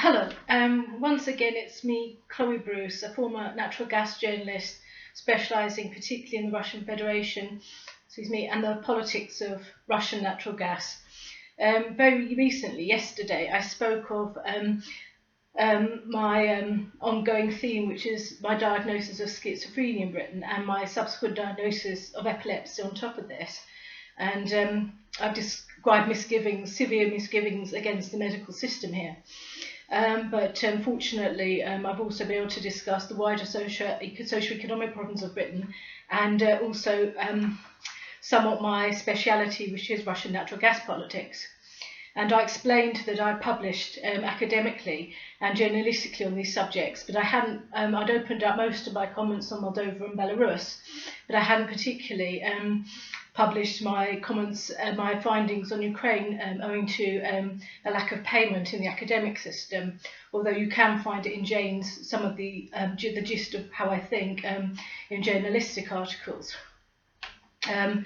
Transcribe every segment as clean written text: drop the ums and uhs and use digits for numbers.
Hello, once again it's me, Chloe Bruce, a former natural gas journalist specialising particularly in the Russian Federation, and the politics of Russian natural gas. Very recently, yesterday, I spoke of my ongoing theme, which is my diagnosis of schizophrenia in Britain and my subsequent diagnosis of epilepsy on top of this. And I've described severe misgivings against the medical system here. But fortunately, I've also been able to discuss the wider socio-economic problems of Britain and also somewhat my speciality, which is Russian natural gas politics. And I explained that I published academically and journalistically on these subjects, but I hadn't, I'd opened up most of my comments on Moldova and Belarus, but I hadn't particularly published my comments, my findings on Ukraine owing to a lack of payment in the academic system, although you can find it in Jane's, some of the gist of how I think in journalistic articles. To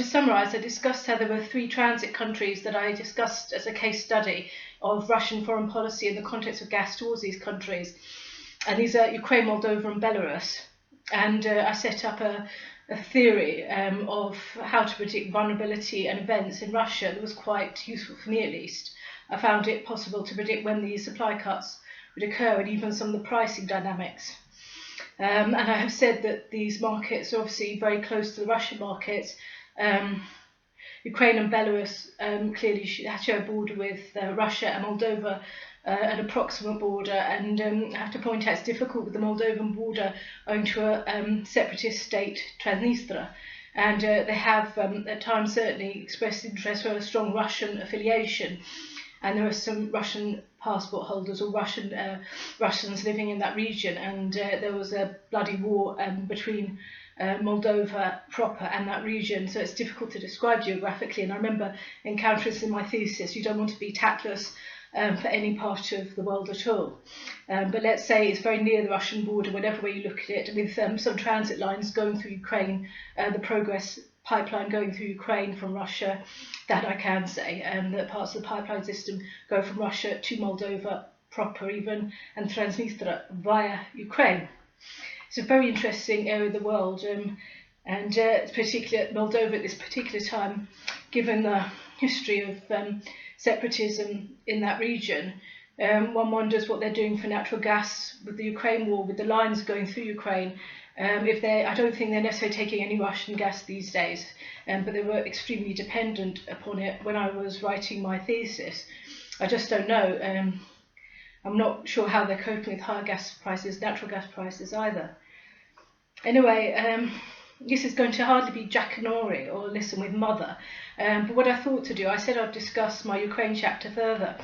summarise, I discussed how there were 3 transit countries that I discussed as a case study of Russian foreign policy in the context of gas towards these countries. And these are Ukraine, Moldova and Belarus. And I set up a theory of how to predict vulnerability and events in Russia that was quite useful for me, at least. I found it possible to predict when these supply cuts would occur and even some of the pricing dynamics. And I have said that these markets are obviously very close to the Russian markets. Ukraine and Belarus clearly share a border with Russia, and Moldova an approximate border, and I have to point out it's difficult with the Moldovan border owing to a separatist state, Transnistria, and they have at times certainly expressed interest for a strong Russian affiliation, and there are some Russian passport holders or Russians living in that region, and there was a bloody war between Moldova proper and that region, so it's difficult to describe geographically. And I remember encountering this in my thesis. You don't want to be tactless for any part of the world at all. But let's say it's very near the Russian border, whatever way you look at it, with some transit lines going through Ukraine, the Progress pipeline going through Ukraine from Russia, that I can say, that parts of the pipeline system go from Russia to Moldova proper even, and Transnistria via Ukraine. It's a very interesting area of the world, and particularly Moldova at this particular time, given the history of separatism in that region. One wonders what they're doing for natural gas with the Ukraine war, with the lines going through Ukraine. I don't think they're necessarily taking any Russian gas these days, but they were extremely dependent upon it when I was writing my thesis. I just don't know. I'm not sure how they're coping with higher gas prices, natural gas prices either. Anyway, this is going to hardly be Jackanory or Listen with Mother, but what I thought to do, I said I'd discuss my Ukraine chapter further,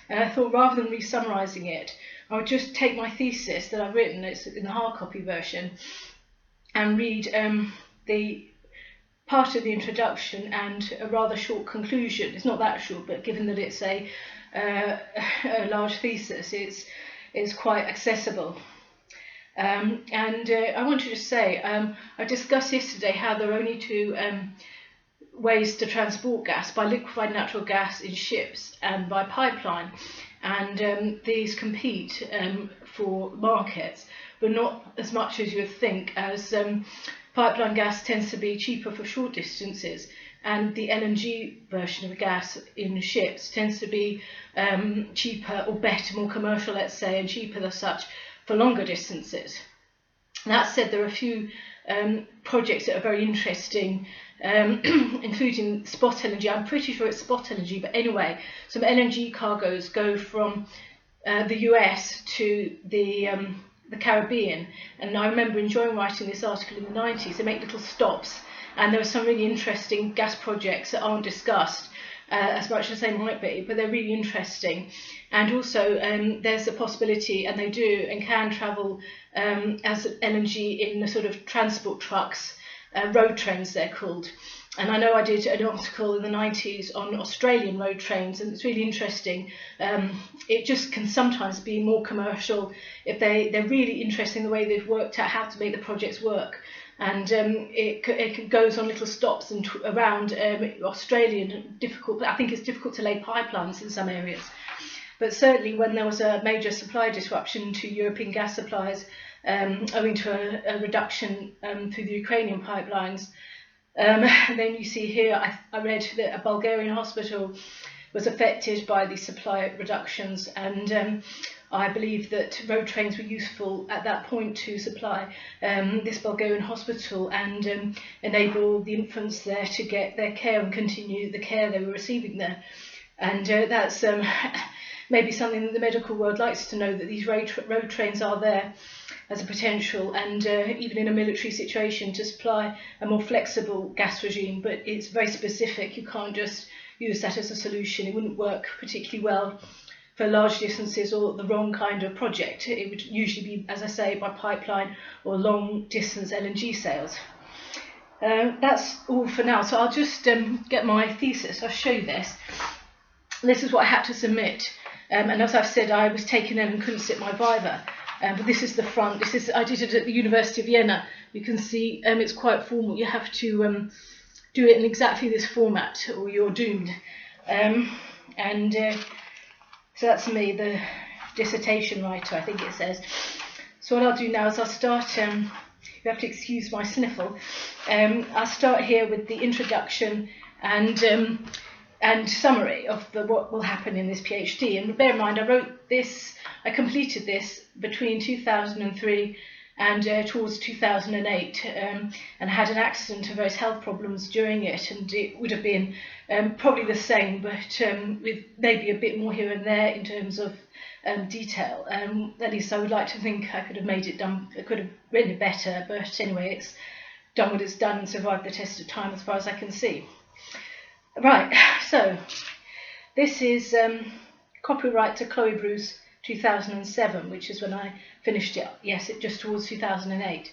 and I thought rather than re-summarising it, I would just take my thesis that I've written, it's in the hard copy version, and read the part of the introduction and a rather short conclusion. It's not that short, but given that it's a large thesis, it's quite accessible. I want to just say, I discussed yesterday how there are only 2 ways to transport gas, by liquefied natural gas in ships and by pipeline, and these compete for markets, but not as much as you would think, as pipeline gas tends to be cheaper for short distances, and the LNG version of gas in ships tends to be cheaper or better, more commercial, let's say, and cheaper as such for longer distances. That said, there are a few projects that are very interesting, including spot LNG. I'm pretty sure it's spot LNG, but anyway, some LNG cargoes go from the US to the Caribbean, and I remember enjoying writing this article in the 90s. They make little stops, and there are some really interesting gas projects that aren't discussed as much as they might be, but they're really interesting. And also there's a possibility, and they do and can travel as LNG in the sort of transport trucks, road trains they're called. And I know I did an article in the 90s on Australian road trains, and it's really interesting. It just can sometimes be more commercial if they're really interesting the way they've worked out how to make the projects work. and it goes on little stops and around Australia. I think it's difficult to lay pipelines in some areas. But certainly when there was a major supply disruption to European gas supplies owing to a reduction through the Ukrainian pipelines, then you see here, I read that a Bulgarian hospital was affected by the supply reductions, and I believe that road trains were useful at that point to supply this Bulgarian hospital and enable the infants there to get their care and continue the care they were receiving there. And that's maybe something that the medical world likes to know, that these road trains are there as a potential, and even in a military situation, to supply a more flexible gas regime, but it's very specific. You can't just use that as a solution. It wouldn't work particularly well for large distances or the wrong kind of project. It would usually be, as I say, by pipeline or long distance LNG sales. That's all for now. So I'll just get my thesis. I'll show you this. This is what I had to submit. And as I've said, I was taken in and couldn't sit my viva. But this is the front. I did it at the University of Vienna. You can see it's quite formal. You have to do it in exactly this format or you're doomed. So that's me, the dissertation writer, I think it says. So what I'll do now is I'll start, you have to excuse my sniffle. I'll start here with the introduction and summary of what will happen in this PhD. And bear in mind, I completed this between 2003 and towards 2008, and had an accident and various health problems during it, and it would have been probably the same, but with maybe a bit more here and there in terms of detail. At least I would like to think I could have made it done, I could have written it better, but anyway, it's done what it's done and survived the test of time as far as I can see. Right, so this is copyright to Chloe Bruce 2007, which is when I finished it. Yes, it just towards 2008.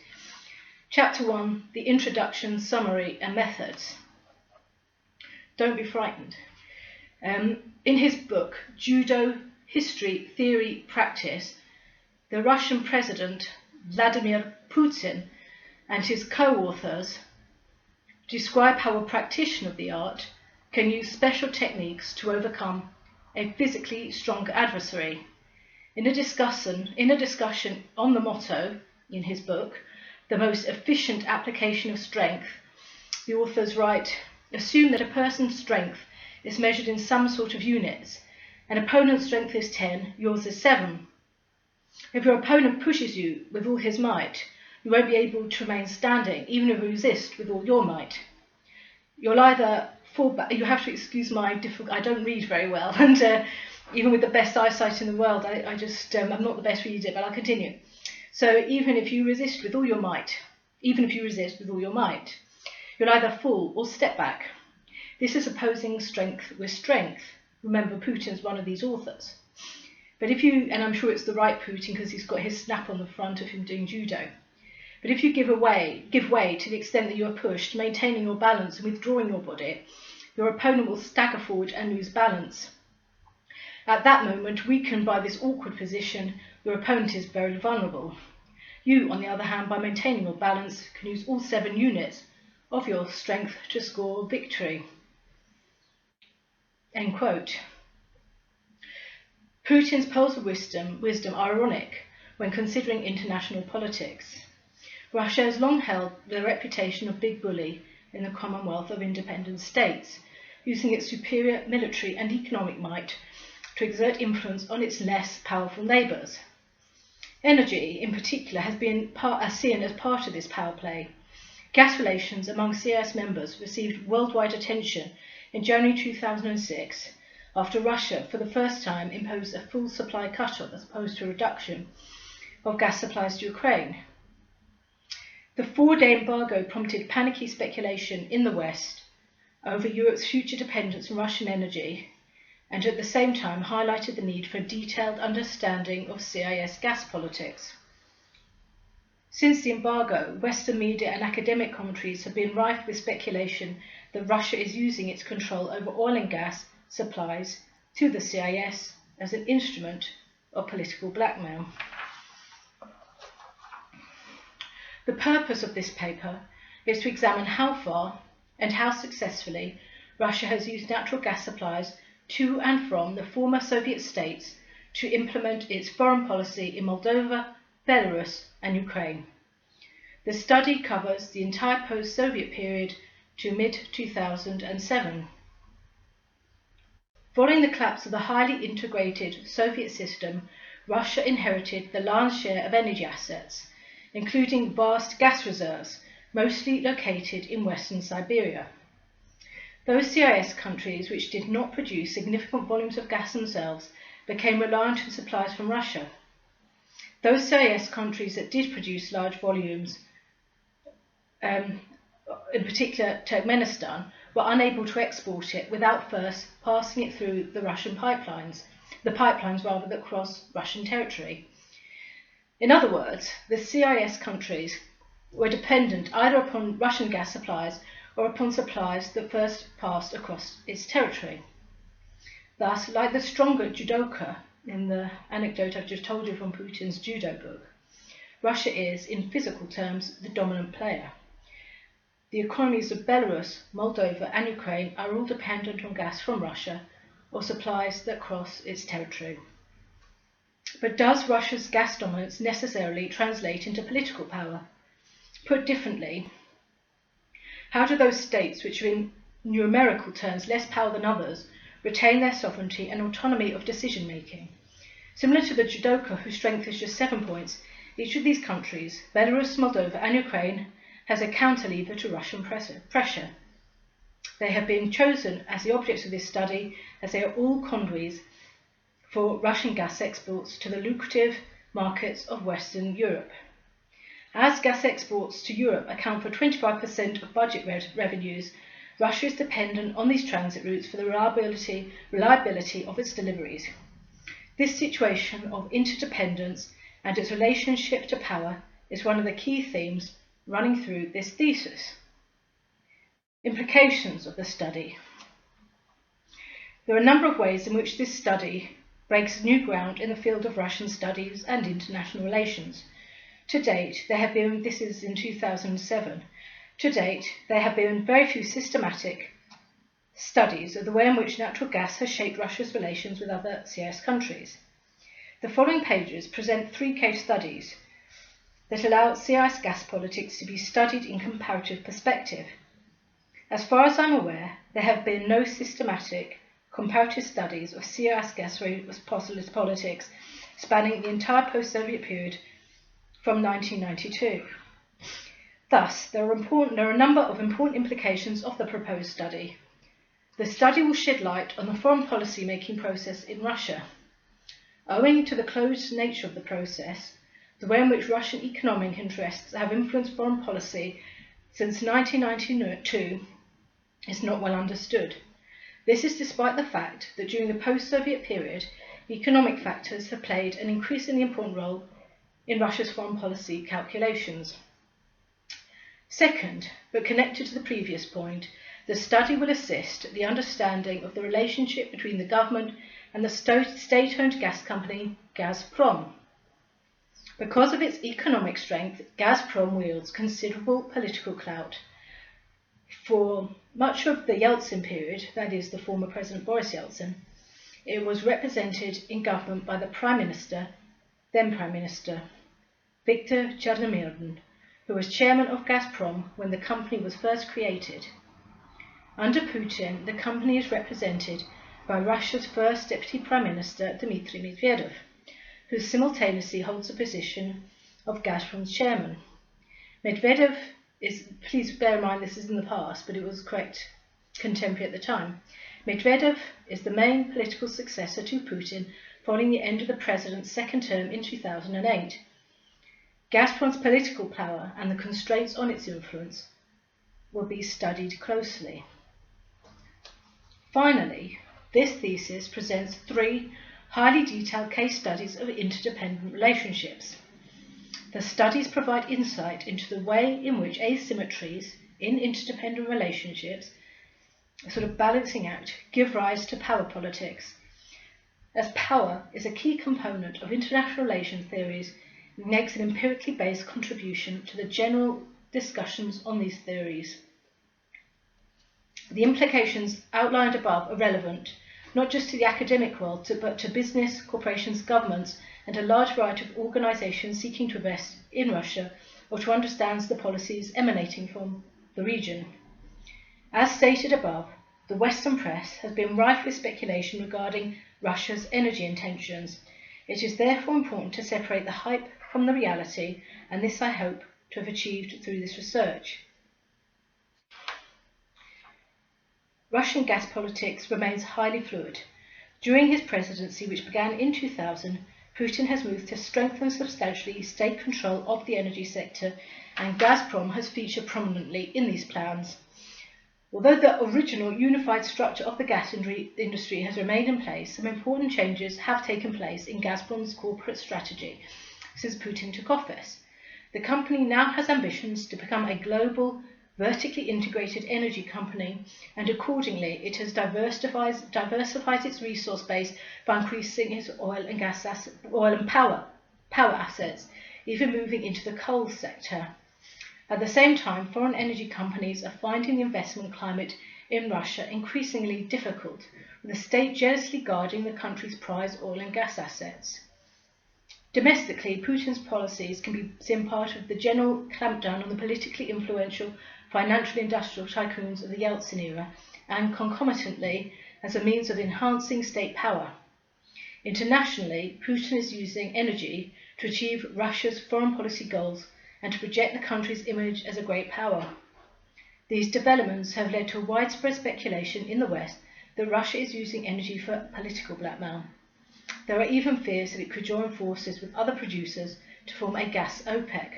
Chapter 1, the introduction, summary and methods. Don't be frightened. In his book, Judo, History, Theory, Practice, the Russian President Vladimir Putin and his co-authors describe how a practitioner of the art can use special techniques to overcome a physically stronger adversary. In a discussion on the motto in his book, The Most Efficient Application of Strength, the authors write, assume that a person's strength is measured in some sort of units. An opponent's strength is 10, yours is 7. If your opponent pushes you with all his might, you won't be able to remain standing, even if you resist with all your might. You'll either fall back. You have to excuse my I don't read very well, and even with the best eyesight in the world, I'm not the best reader, but I'll continue. So even if you resist with all your might, you'll either fall or step back. This is opposing strength with strength. Remember, Putin's one of these authors. But and I'm sure it's the right Putin because he's got his snap on the front of him doing judo. But if you give way to the extent that you are pushed, maintaining your balance and withdrawing your body, your opponent will stagger forward and lose balance. At that moment, weakened by this awkward position, your opponent is very vulnerable. You, on the other hand, by maintaining your balance, can use all 7 units of your strength to score victory. End quote. Putin's pearls of wisdom are ironic when considering international politics. Russia has long held the reputation of big bully in the Commonwealth of Independent States, using its superior military and economic might to exert influence on its less powerful neighbours. Energy, in particular, has been seen as part of this power play. Gas relations among CIS members received worldwide attention in January 2006, after Russia, for the first time, imposed a full supply cut-off as opposed to a reduction of gas supplies to Ukraine. The 4-day embargo prompted panicky speculation in the West over Europe's future dependence on Russian energy, and at the same time highlighted the need for a detailed understanding of CIS gas politics. Since the embargo, Western media and academic commentaries have been rife with speculation that Russia is using its control over oil and gas supplies to the CIS as an instrument of political blackmail. The purpose of this paper is to examine how far and how successfully Russia has used natural gas supplies to and from the former Soviet states to implement its foreign policy in Moldova, Belarus and Ukraine. The study covers the entire post-Soviet period to mid-2007. Following the collapse of the highly integrated Soviet system, Russia inherited the lion's share of energy assets, including vast gas reserves, mostly located in Western Siberia. Those CIS countries which did not produce significant volumes of gas themselves became reliant on supplies from Russia. Those CIS countries that did produce large volumes, in particular Turkmenistan, were unable to export it without first passing it through the Russian pipelines, that cross Russian territory. In other words, the CIS countries were dependent either upon Russian gas supplies or upon supplies that first passed across its territory. Thus, like the stronger judoka in the anecdote I've just told you from Putin's Judo book, Russia is, in physical terms, the dominant player. The economies of Belarus, Moldova and Ukraine are all dependent on gas from Russia or supplies that cross its territory. But does Russia's gas dominance necessarily translate into political power? Put differently, how do those states which are in numerical terms less power than others retain their sovereignty and autonomy of decision making? Similar to the judoka whose strength is just 7 points, each of these countries, Belarus, Moldova and Ukraine, has a counterlever to Russian pressure. They have been chosen as the objects of this study as they are all conduits for Russian gas exports to the lucrative markets of Western Europe. As gas exports to Europe account for 25% of budget revenues, Russia is dependent on these transit routes for the reliability of its deliveries. This situation of interdependence and its relationship to power is one of the key themes running through this thesis. Implications of the study. There are a number of ways in which this study breaks new ground in the field of Russian studies and international relations. To date, there have been, this is in 2007, to date, there have been very few systematic studies of the way in which natural gas has shaped Russia's relations with other CIS countries. The following pages present 3 case studies that allow CIS gas politics to be studied in comparative perspective. As far as I'm aware, there have been no systematic comparative studies of CIS gas politics spanning the entire post-Soviet period from 1992. Thus, there are a number of important implications of the proposed study. The study will shed light on the foreign policy making process in Russia. Owing to the closed nature of the process, the way in which Russian economic interests have influenced foreign policy since 1992 is not well understood. This is despite the fact that during the post-Soviet period, economic factors have played an increasingly important role in Russia's foreign policy calculations. Second, but connected to the previous point, the study will assist the understanding of the relationship between the government and the state-owned gas company Gazprom. Because of its economic strength, Gazprom wields considerable political clout. For much of the Yeltsin period, that is the former President Boris Yeltsin, it was represented in government by the then Prime Minister, Viktor Chernomyrdin, who was chairman of Gazprom when the company was first created. Under Putin, the company is represented by Russia's first Deputy Prime Minister, Dmitry Medvedev, who simultaneously holds the position of Gazprom's chairman. Medvedev is, please bear in mind this is in the past, but it was correct contemporary at the time. Medvedev is the main political successor to Putin following the end of the president's second term in 2008. Gazprom's political power and the constraints on its influence will be studied closely. Finally, this thesis presents 3 highly detailed case studies of interdependent relationships. The studies provide insight into the way in which asymmetries in interdependent relationships, a sort of balancing act, give rise to power politics. As power is a key component of international relations theories, and makes an empirically based contribution to the general discussions on these theories. The implications outlined above are relevant not just to the academic world, but to business, corporations, governments, and a large variety of organisations seeking to invest in Russia or to understand the policies emanating from the region. As stated above, the Western press has been rife with speculation regarding Russia's energy intentions. It is therefore important to separate the hype from the reality, and this I hope to have achieved through this research. Russian gas politics remains highly fluid. During his presidency, which began in 2000, Putin has moved to strengthen substantially state control of the energy sector, and Gazprom has featured prominently in these plans. Although the original unified structure of the gas industry has remained in place, some important changes have taken place in Gazprom's corporate strategy since Putin took office. The company now has ambitions to become a global, vertically integrated energy company, and accordingly it has diversified its resource base by increasing its oil and power assets, even moving into the coal sector. At the same time, foreign energy companies are finding the investment climate in Russia increasingly difficult, with the state jealously guarding the country's prized oil and gas assets. Domestically, Putin's policies can be seen part of the general clampdown on the politically influential financial industrial tycoons of the Yeltsin era, and concomitantly as a means of enhancing state power. Internationally, Putin is using energy to achieve Russia's foreign policy goals and to project the country's image as a great power. These developments have led to widespread speculation in the West that Russia is using energy for political blackmail. There are even fears that it could join forces with other producers to form a gas OPEC.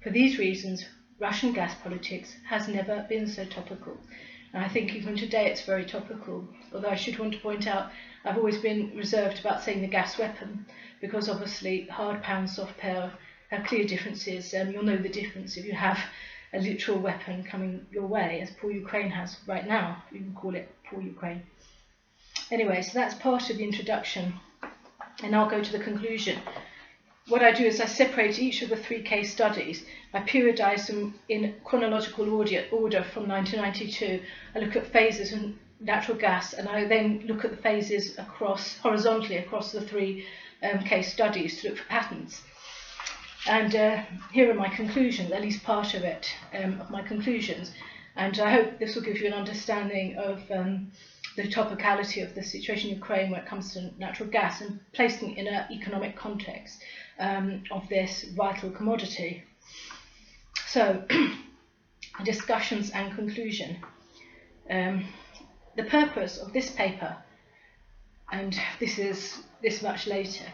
For these reasons, Russian gas politics has never been so topical. And I think even today it's very topical, although I should want to point out I've always been reserved about saying the gas weapon, because obviously hard power and soft power have clear differences. You'll know the difference if you have a literal weapon coming your way, as poor Ukraine has right now. You can call it poor Ukraine. Anyway, so that's part of the introduction, and I'll go to the conclusion. What I do is I separate each of the 3 case studies. I periodise them in chronological order from 1992. I look at phases in natural gas, and I then look at the phases horizontally across the 3 case studies to look for patterns. And here are my conclusions, at least part of it, of my conclusions. And I hope this will give you an understanding of the topicality of the situation in Ukraine when it comes to natural gas, and placing it in an economic context of this vital commodity. So, discussions and conclusion. The purpose of this paper, and this is this much later,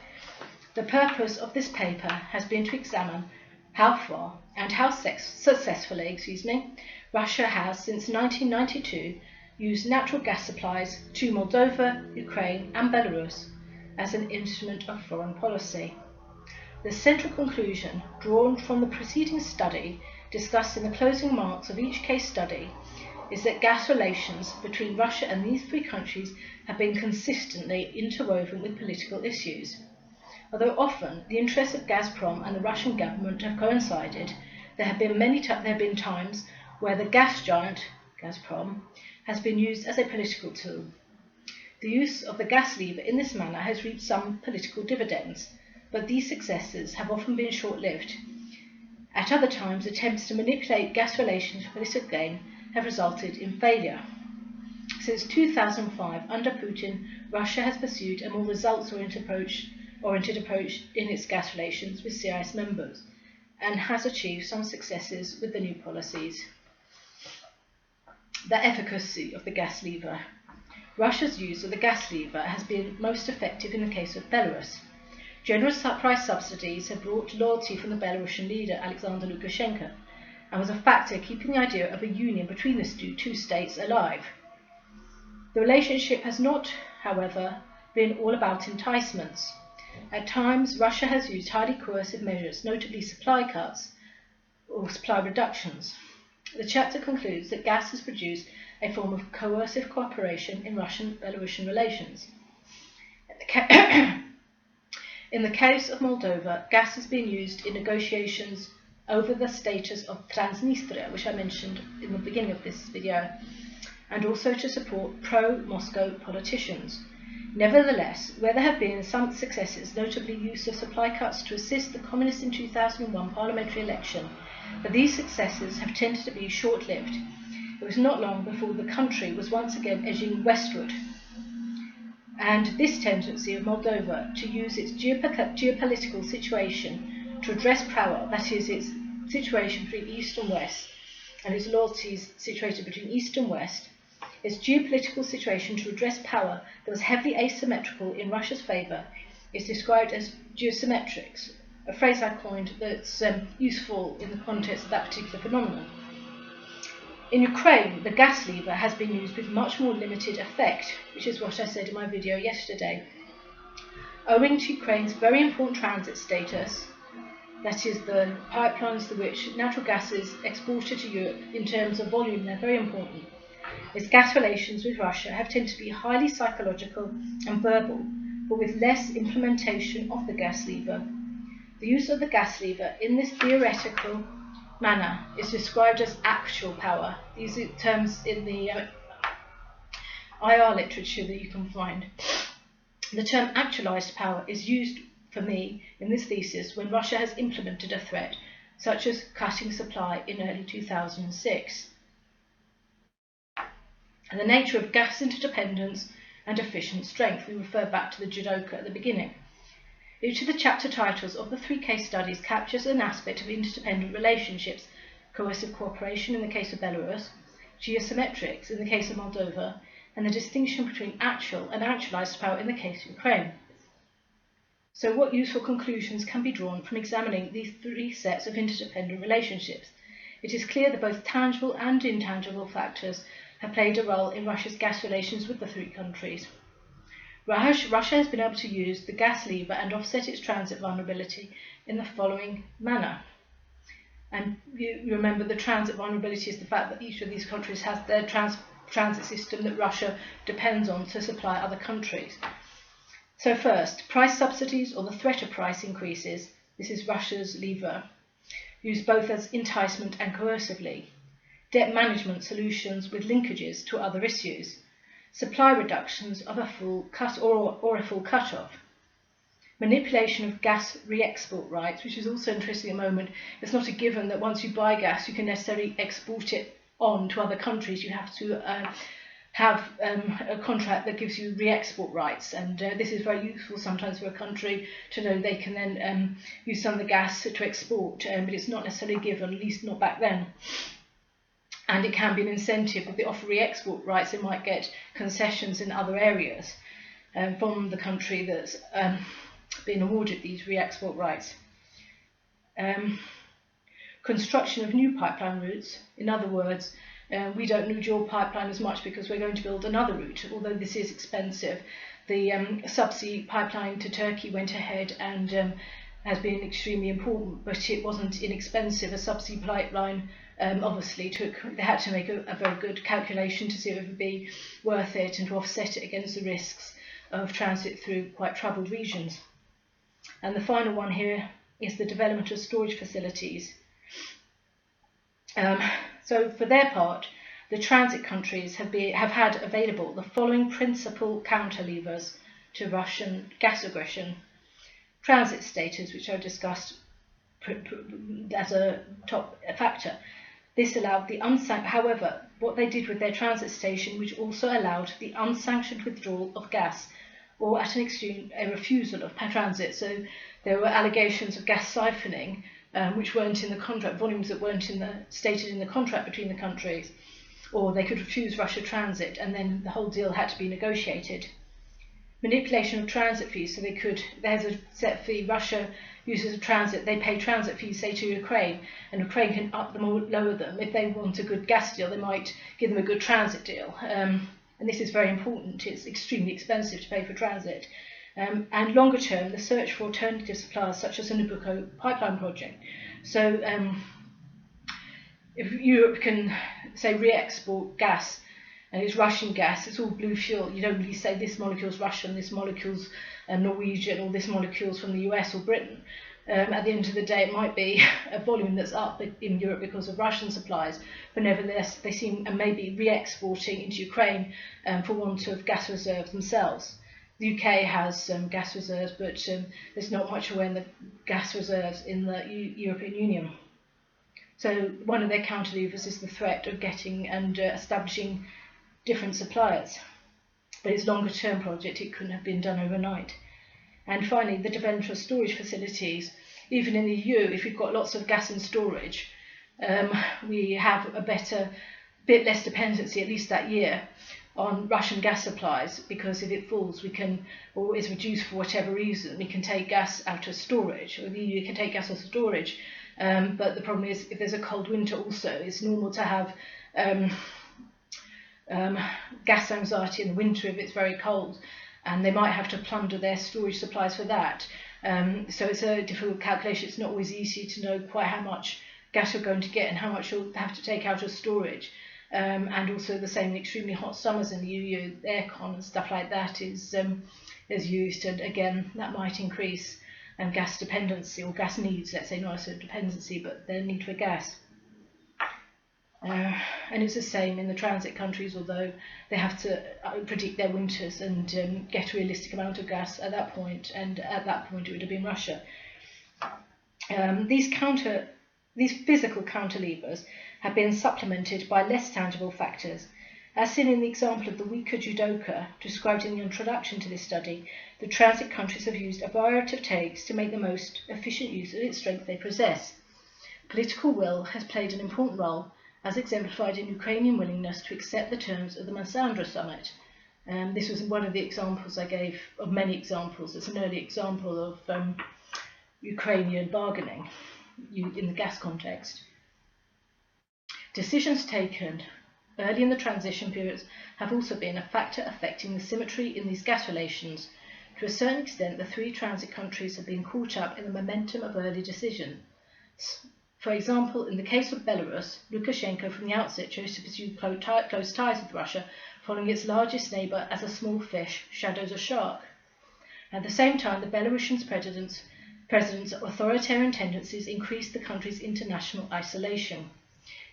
the purpose of this paper has been to examine how far and how successfully, Russia has since 1992 used natural gas supplies to Moldova, Ukraine and Belarus as an instrument of foreign policy. The central conclusion drawn from the preceding study, discussed in the closing remarks of each case study, is that gas relations between Russia and these 3 countries have been consistently interwoven with political issues. Although often the interests of Gazprom and the Russian government have coincided, there have been times where the gas giant, Gazprom, has been used as a political tool. The use of the gas lever in this manner has reaped some political dividends, but these successes have often been short-lived. At other times, attempts to manipulate gas relations for political gain have resulted in failure. Since 2005, under Putin, Russia has pursued a more results-oriented approach in its gas relations with CIS members, and has achieved some successes with the new policies. The efficacy of the gas lever. Russia's use of the gas lever has been most effective in the case of Belarus. Generous price subsidies have brought loyalty from the Belarusian leader Alexander Lukashenko, and was a factor keeping the idea of a union between the 2 states alive. The relationship has not, however, been all about enticements. At times, Russia has used highly coercive measures, notably supply cuts or supply reductions. The chapter concludes that gas has produced a form of coercive cooperation in Russian-Belarusian relations. In the case of Moldova, gas has been used in negotiations over the status of Transnistria, which I mentioned in the beginning of this video, and also to support pro-Moscow politicians. Nevertheless, where there have been some successes, notably use of supply cuts to assist the communists in 2001 parliamentary election, but these successes have tended to be short-lived. It was not long before the country was once again edging westward. And this tendency of Moldova to use its geopolitical situation to address power, that is, its situation between East and West, and its loyalties situated between East and West, its geopolitical situation to address power that was heavily asymmetrical in Russia's favour, is described as geosymmetrics, a phrase I coined that's useful in the context of that particular phenomenon. In Ukraine, the gas lever has been used with much more limited effect, which is what I said in my video yesterday. Owing to Ukraine's very important transit status, that is, the pipelines through which natural gas is exported to Europe in terms of volume, they're very important. Its gas relations with Russia have tended to be highly psychological and verbal, but with less implementation of the gas lever. The use of the gas lever in this theoretical manner is described as actual power. These are terms in the IR literature that you can find. The term actualized power is used for me in this thesis when Russia has implemented a threat, such as cutting supply in early 2006. And the nature of gas interdependence and efficient strength, we refer back to the Judo at the beginning. Each of the chapter titles of the 3 case studies captures an aspect of interdependent relationships: coercive cooperation in the case of Belarus, geosymmetrics in the case of Moldova, and the distinction between actual and actualized power in the case of Ukraine. So what useful conclusions can be drawn from examining these 3 sets of interdependent relationships? It is clear that both tangible and intangible factors have played a role in Russia's gas relations with the 3 countries. Russia has been able to use the gas lever and offset its transit vulnerability in the following manner. And you remember the transit vulnerability is the fact that each of these countries has their transit system that Russia depends on to supply other countries. So first, price subsidies or the threat of price increases, this is Russia's lever, used both as enticement and coercively. Debt management solutions with linkages to other issues. Supply reductions of a full cut or a full cut-off. Manipulation of gas re-export rights, which is also interesting at the moment. It's not a given that once you buy gas you can necessarily export it on to other countries. You have to have a contract that gives you re-export rights, and this is very useful sometimes for a country to know they can then use some of the gas to export, but it's not necessarily given, at least not back then. And it can be an incentive. If they offer re-export rights, they might get concessions in other areas from the country that's been awarded these re-export rights. Construction of new pipeline routes. In other words, we don't need your pipeline as much because we're going to build another route, although this is expensive. The subsea pipeline to Turkey went ahead and has been extremely important, but it wasn't inexpensive. A subsea pipeline obviously they had to make a very good calculation to see if it would be worth it and to offset it against the risks of transit through quite troubled regions. And the final one here is the development of storage facilities. So for their part, the transit countries have had available the following principal counter levers to Russian gas aggression. Transit status, which I discussed as a top factor. This allowed the unsanctioned, however, what they did with their transit station, which also allowed the unsanctioned withdrawal of gas, or at an extreme, a refusal of transit. So there were allegations of gas siphoning, which weren't in the contract, volumes that weren't stated in the contract between the countries, or they could refuse Russia transit, and then the whole deal had to be negotiated. Manipulation of transit fees, so there's a set fee, Russia uses a transit, they pay transit fees, say, to Ukraine, and Ukraine can up them or lower them. If they want a good gas deal, they might give them a good transit deal. And this is very important. It's extremely expensive to pay for transit. And longer term, the search for alternative suppliers, such as the Nabucco pipeline project. So if Europe can, say, re-export gas and it's Russian gas. It's all blue fuel. You don't really say this molecule's Russian, this molecule's Norwegian, or this molecule's from the US or Britain. At the end of the day, it might be a volume that's up in Europe because of Russian supplies, but nevertheless, they seem maybe re-exporting into Ukraine for want of gas reserves themselves. The UK has gas reserves, but there's not much aware in the gas reserves in the European Union. So one of their counter levers is the threat of getting and establishing different suppliers. But it's a longer term project, it couldn't have been done overnight. And finally, the development of storage facilities. Even in the EU, if we've got lots of gas in storage, we have a bit less dependency, at least that year, on Russian gas supplies, because if it falls, we can, or is reduced for whatever reason, we can take gas out of storage, or the EU can take gas out of storage. But the problem is, if there's a cold winter also, it's normal to have gas anxiety in the winter if it's very cold, and they might have to plunder their storage supplies for that. So it's a difficult calculation. It's not always easy to know quite how much gas you're going to get and how much you'll have to take out of storage. And also the same in extremely hot summers in the EU, aircon and stuff like that is used, and again that might increase gas dependency, or gas needs, let's say, not necessarily dependency, but their need for gas. And it's the same in the transit countries, although they have to predict their winters and get a realistic amount of gas at that point, and at that point it would have been Russia. These physical counter levers have been supplemented by less tangible factors. As seen in the example of the weaker judoka described in the introduction to this study, the transit countries have used a variety of techniques to make the most efficient use of its strength they possess. Political will has played an important role, as exemplified in Ukrainian willingness to accept the terms of the Massandra summit. This was one of the examples I gave, of many examples. It's an early example of Ukrainian bargaining in the gas context. Decisions taken early in the transition periods have also been a factor affecting the symmetry in these gas relations. To a certain extent, the three transit countries have been caught up in the momentum of early decisions. For example, in the case of Belarus, Lukashenko from the outset chose to pursue close ties with Russia, following its largest neighbour as a small fish shadows a shark. At the same time, the Belarusian president's authoritarian tendencies increased the country's international isolation.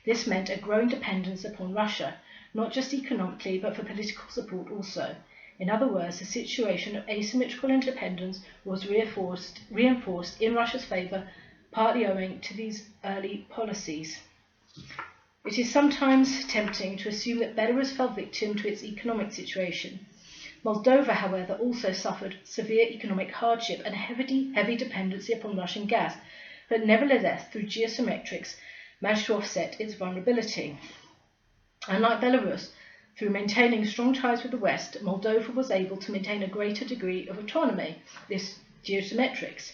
This meant a growing dependence upon Russia, not just economically, but for political support also. In other words, the situation of asymmetrical independence was reinforced in Russia's favour, partly owing to these early policies. It is sometimes tempting to assume that Belarus fell victim to its economic situation. Moldova, however, also suffered severe economic hardship and heavy dependency upon Russian gas, but nevertheless, through geosymmetrics, managed to offset its vulnerability. Unlike Belarus, through maintaining strong ties with the West, Moldova was able to maintain a greater degree of autonomy, this geosymmetrics.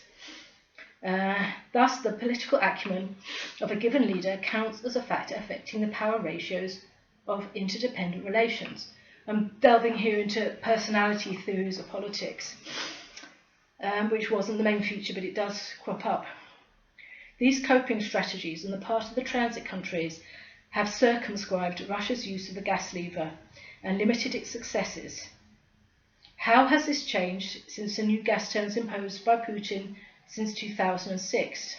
Thus, the political acumen of a given leader counts as a factor affecting the power ratios of interdependent relations. I'm delving here into personality theories of politics, which wasn't the main feature, but it does crop up. These coping strategies on the part of the transit countries have circumscribed Russia's use of the gas lever and limited its successes. How has this changed since the new gas terms imposed by Putin since 2006?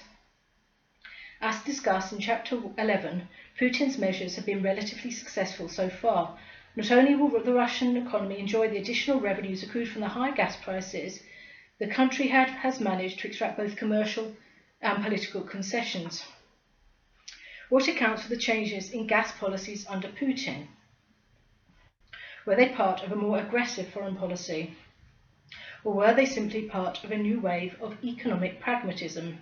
As discussed in Chapter 11, Putin's measures have been relatively successful so far. Not only will the Russian economy enjoy the additional revenues accrued from the high gas prices, the country has managed to extract both commercial and political concessions. What accounts for the changes in gas policies under Putin? Were they part of a more aggressive foreign policy? Or were they simply part of a new wave of economic pragmatism?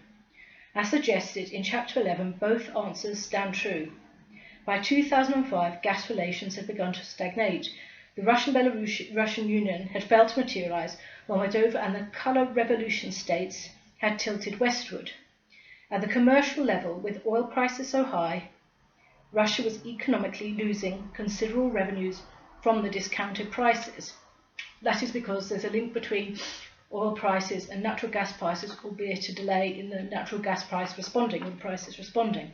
As suggested in Chapter 11, both answers stand true. By 2005, gas relations had begun to stagnate. The Russian Union had failed to materialise, while Moldova and the Colour Revolution states had tilted westward. At the commercial level, with oil prices so high, Russia was economically losing considerable revenues from the discounted prices. That is because there's a link between oil prices and natural gas prices, albeit a delay in the natural gas price responding, or the prices responding.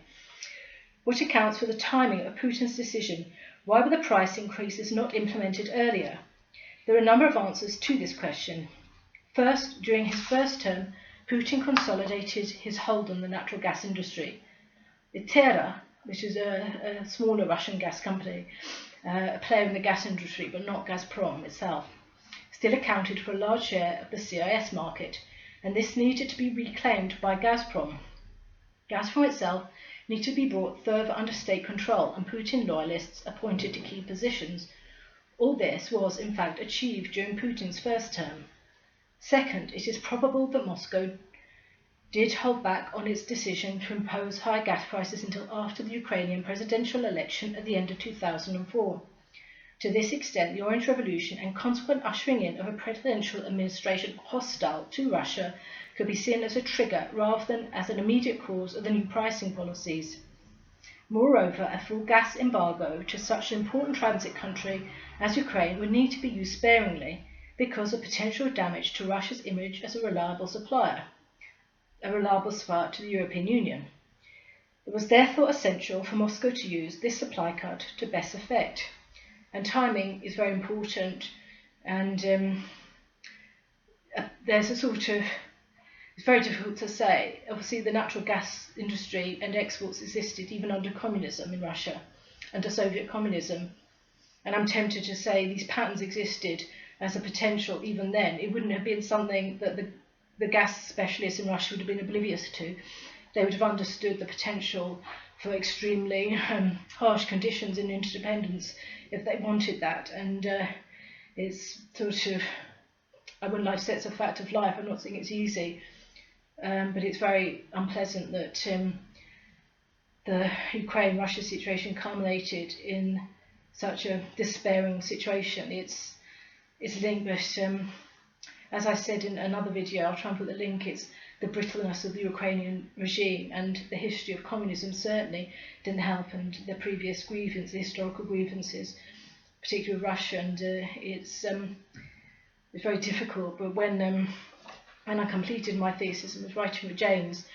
What accounts for the timing of Putin's decision Why were the price increases not implemented earlier? There are a number of answers to this question. First, during his first term, Putin consolidated his hold on the natural gas industry. Itera, which is a smaller Russian gas company, a player in the gas industry but not Gazprom itself, still accounted for a large share of the CIS market, and this needed to be reclaimed by Gazprom. Gazprom itself needed to be brought further under state control and Putin loyalists appointed to key positions. All this was, in fact, achieved during Putin's first term. Second, it is probable that Moscow did hold back on its decision to impose high gas prices until after the Ukrainian presidential election at the end of 2004. To this extent, the Orange Revolution and consequent ushering in of a presidential administration hostile to Russia could be seen as a trigger rather than as an immediate cause of the new pricing policies. Moreover, a full gas embargo to such an important transit country as Ukraine would need to be used sparingly because of potential damage to Russia's image as a reliable supplier to the European Union. It was therefore essential for Moscow to use this supply cut to best effect. And timing is very important, and there's a sort of, it's very difficult to say. Obviously the natural gas industry and exports existed even under communism in Russia, under Soviet communism, and I'm tempted to say these patterns existed as a potential even then. It wouldn't have been something that the gas specialists in Russia would have been oblivious to. They would have understood the potential for extremely harsh conditions in interdependence if they wanted that, and it's sort of, I wouldn't like to say it's a fact of life, I'm not saying it's easy, but it's very unpleasant that the Ukraine-Russia situation culminated in such a despairing situation. It's linked, but as I said in another video, I'll try and put the link, it's the brittleness of the Ukrainian regime, and the history of communism certainly didn't help, and the previous grievances, the historical grievances, particularly with Russia, and it's very difficult. But when I completed my thesis and was writing with James,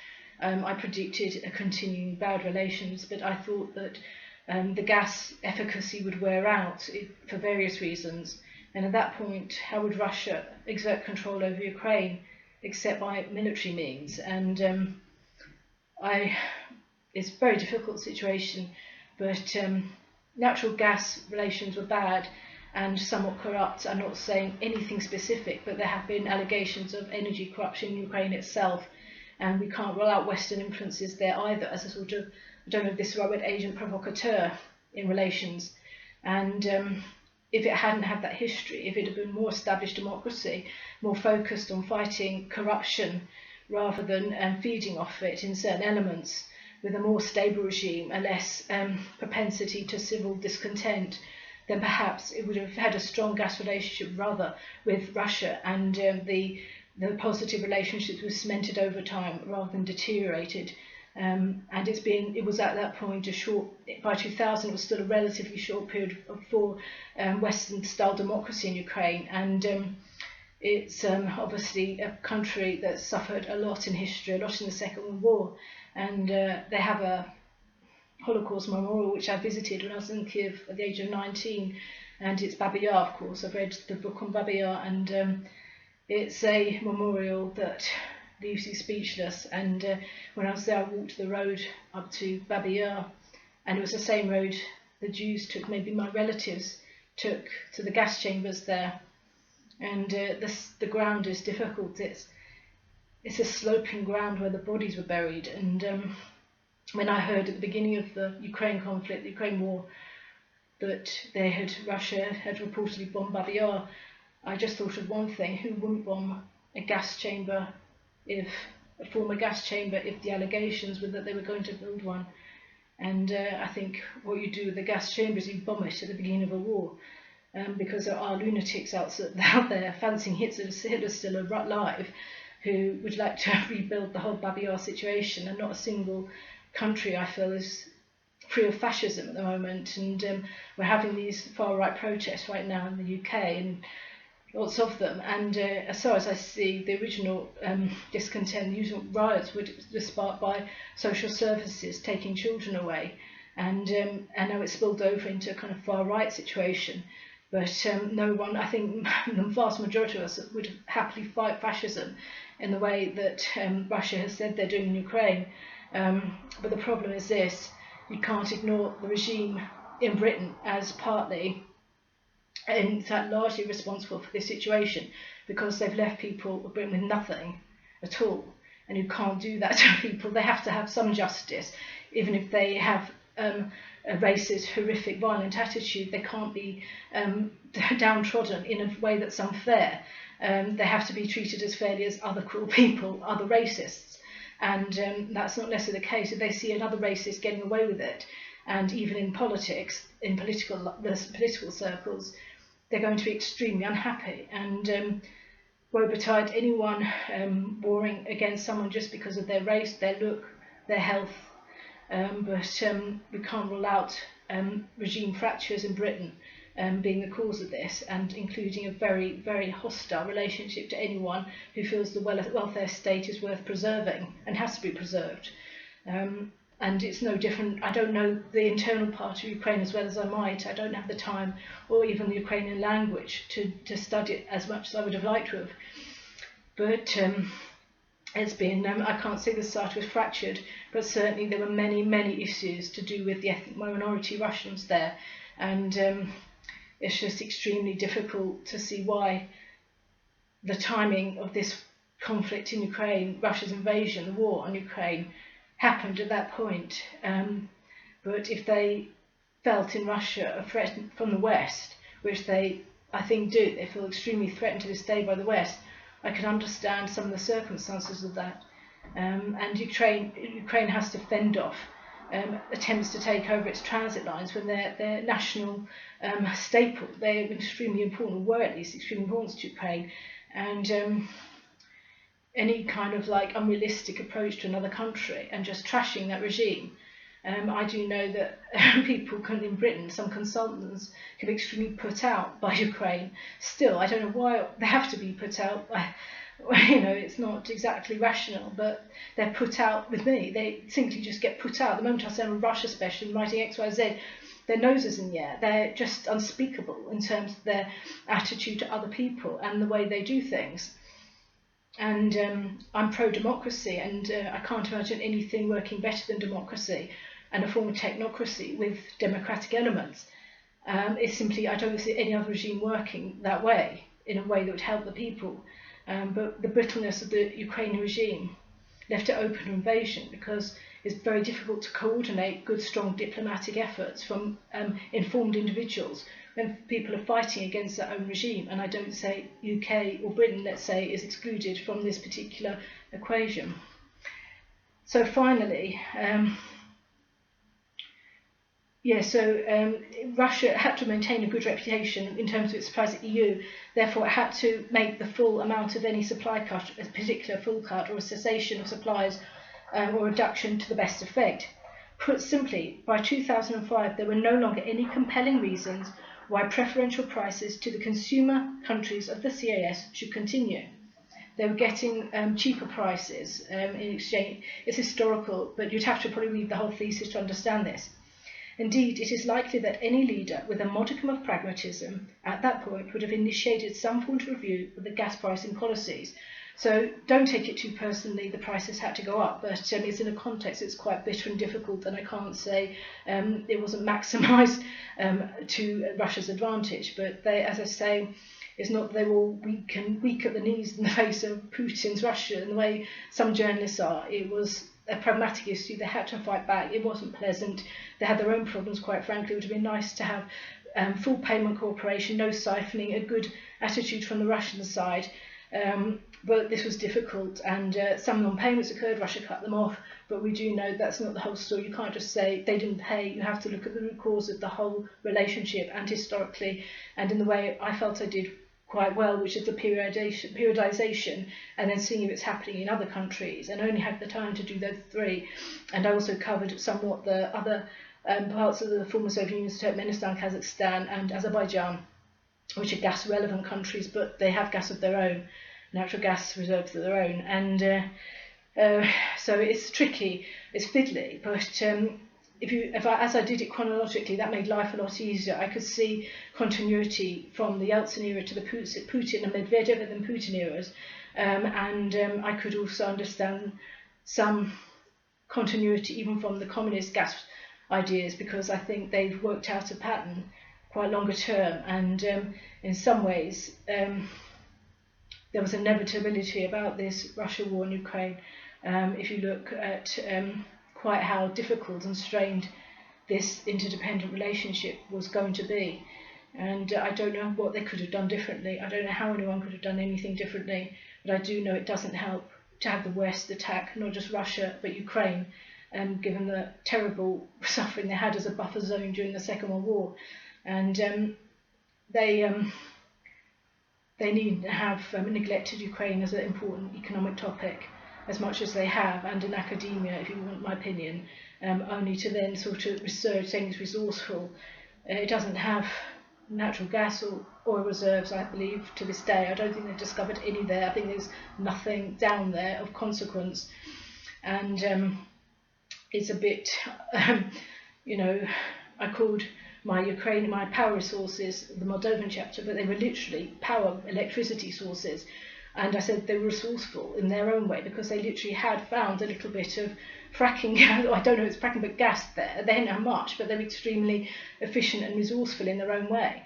I predicted a continuing bad relations, but I thought that the gas efficacy would wear out for various reasons. And at that point, how would Russia exert control over Ukraine except by military means? And it's a very difficult situation, but natural gas relations were bad and somewhat corrupt. I'm not saying anything specific, but there have been allegations of energy corruption in Ukraine itself, and we can't rule out Western influences there either as a sort of, I don't know if this is the right word, agent provocateur in relations. And if it hadn't had that history, if it had been more established democracy, more focused on fighting corruption rather than feeding off it in certain elements, with a more stable regime, a less propensity to civil discontent, then perhaps it would have had a strong gas relationship rather with Russia, and the positive relationships were cemented over time rather than deteriorated. And it was at that point by 2000 it was still a relatively short period for Western style democracy in Ukraine, and it's obviously a country that suffered a lot in history, a lot in the Second World War, and they have a Holocaust memorial which I visited when I was in Kiev at the age of 19, and it's Babi Yar, of course. I've read the book on Babi Yar, and it's a memorial that leaves you speechless. And when I was there, I walked the road up to Babi Yar, and it was the same road the Jews took, maybe my relatives took, to the gas chambers there. And the ground is difficult. It's a sloping ground where the bodies were buried. And when I heard at the beginning of the Ukraine conflict, the Ukraine war, that Russia had reportedly bombed Babi Yar, I just thought of one thing: who wouldn't bomb a gas chamber, a former gas chamber, if the allegations were that they were going to build one? And I think what you do with the gas chamber is you bomb it at the beginning of a war, because there are lunatics out there fancying Hitler's still alive, who would like to rebuild the whole Babi Yar situation, and not a single country, I feel, is free of fascism at the moment. And we're having these far-right protests right now in the UK, and lots of them, and as far as I see, the original discontent, the usual riots were sparked by social services taking children away, and now it's spilled over into a kind of far right situation. But no one, I think the vast majority of us would happily fight fascism in the way that Russia has said they're doing in Ukraine. But the problem is this: you can't ignore the regime in Britain as partly, in fact largely responsible for this situation, because they've left people of Britain with nothing at all. And you can't do that to people. They have to have some justice, even if they have a racist, horrific, violent attitude. They can't be downtrodden in a way that's unfair. They have to be treated as fairly as other cruel people, other racists. And that's not necessarily the case. If they see another racist getting away with it, and even in politics, in political circles, they're going to be extremely unhappy. And woe betide anyone warring against someone just because of their race, their look, their health. But we can't rule out regime fractures in Britain being the cause of this, and including a very, very hostile relationship to anyone who feels the welfare state is worth preserving and has to be preserved. And it's no different. I don't know the internal part of Ukraine as well as I might. I don't have the time or even the Ukrainian language to study it as much as I would have liked to have. But it's been, I can't say the site was fractured, but certainly there were many, many issues to do with the ethnic minority Russians there. And it's just extremely difficult to see why the timing of this conflict in Ukraine, Russia's invasion, the war on Ukraine, happened at that point. But if they felt in Russia a threat from the West, which they, I think, do, they feel extremely threatened to this day by the West, I can understand some of the circumstances of that. And Ukraine has to fend off attempts to take over its transit lines when they're national staple. They're extremely important, were at least extremely important to Ukraine. And any kind of like unrealistic approach to another country and just trashing that regime. I do know that people in Britain, some consultants, can be extremely put out by Ukraine. Still, I don't know why they have to be put out. It's not exactly rational, but they're put out with me. They simply just get put out. The moment I say I'm a Russia specialist writing X, Y, Z, their noses in the air. They're just unspeakable in terms of their attitude to other people and the way they do things. And I'm pro-democracy, and I can't imagine anything working better than democracy and a form of technocracy with democratic elements. It's simply, I don't see any other regime working that way, in a way that would help the people. But the brittleness of the Ukrainian regime left it open to invasion, because it's very difficult to coordinate good, strong diplomatic efforts from informed individuals when people are fighting against their own regime. And I don't say UK or Britain, let's say, is excluded from this particular equation. So finally, Russia had to maintain a good reputation in terms of its supplies to the EU. Therefore, it had to make the full amount of any supply cut, a particular full cut or a cessation of supplies or reduction, to the best effect. Put simply, by 2005, there were no longer any compelling reasons why preferential prices to the consumer countries of the CIS should continue. They were getting cheaper prices in exchange. It's historical, but you'd have to probably read the whole thesis to understand this. Indeed, it is likely that any leader with a modicum of pragmatism at that point would have initiated some form of review of the gas pricing policies. So don't take it too personally, the prices had to go up, but it's in a context that's quite bitter and difficult, and I can't say it wasn't maximised to Russia's advantage. But they, as I say, it's not that they were all weak at the knees in the face of Putin's Russia in the way some journalists are. It was a pragmatic issue. They had to fight back. It wasn't pleasant. They had their own problems, quite frankly. It would have been nice to have full payment cooperation, no siphoning, a good attitude from the Russian side. But this was difficult, and some non-payments occurred. Russia cut them off, but we do know that's not the whole story. You can't just say they didn't pay. You have to look at the root cause of the whole relationship, and historically, and in the way I felt I did quite well, which is the periodization, and then seeing if it's happening in other countries, and only had the time to do those three. And I also covered somewhat the other parts of the former Soviet Union, Turkmenistan, Kazakhstan, and Azerbaijan, which are gas-relevant countries, but they have gas of their own, natural gas reserves of their own. And so it's tricky, it's fiddly, but as I did it chronologically, that made life a lot easier. I could see continuity from the Yeltsin era to the Putin and Medvedev and then Putin eras, and I could also understand some continuity even from the communist gas ideas, because I think they've worked out a pattern quite longer term, and in some ways there was inevitability about this Russia war in Ukraine. If you look at quite how difficult and strained this interdependent relationship was going to be. And I don't know what they could have done differently. I don't know how anyone could have done anything differently, but I do know it doesn't help to have the West attack not just Russia but Ukraine, given the terrible suffering they had as a buffer zone during the Second World War. And they need to have neglected Ukraine as an important economic topic as much as they have, and in academia, if you want my opinion, only to then sort of research, saying it's resourceful. It doesn't have natural gas or oil reserves, I believe, to this day. I don't think they've discovered any there. I think there's nothing down there of consequence. And it's a bit, you know, I called my power resources the Moldovan chapter, but they were literally electricity sources. And I said they were resourceful in their own way because they literally had found a little bit of fracking gas. I don't know if it's fracking, but gas there. They didn't have much, but they were extremely efficient and resourceful in their own way.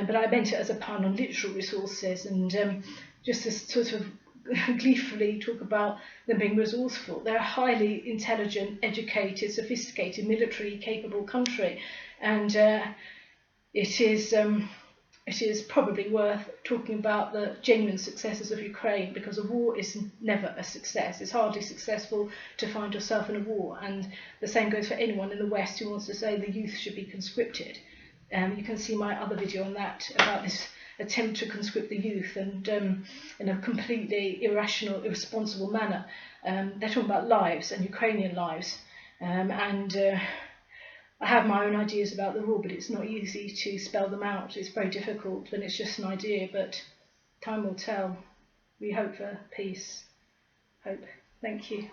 But I meant it as a pun on literal resources, and just to sort of gleefully talk about them being resourceful. They're a highly intelligent, educated, sophisticated, military capable country, and it is probably worth talking about the genuine successes of Ukraine, because a war is never a success. It's hardly successful to find yourself in a war, and the same goes for anyone in the West who wants to say the youth should be conscripted. You can see my other video on that, about this attempt to conscript the youth, and in a completely irrational, irresponsible manner. They're talking about lives, and Ukrainian lives, and I have my own ideas about the war, but it's not easy to spell them out. It's very difficult when it's just an idea, but time will tell. We hope for peace. Hope. Thank you.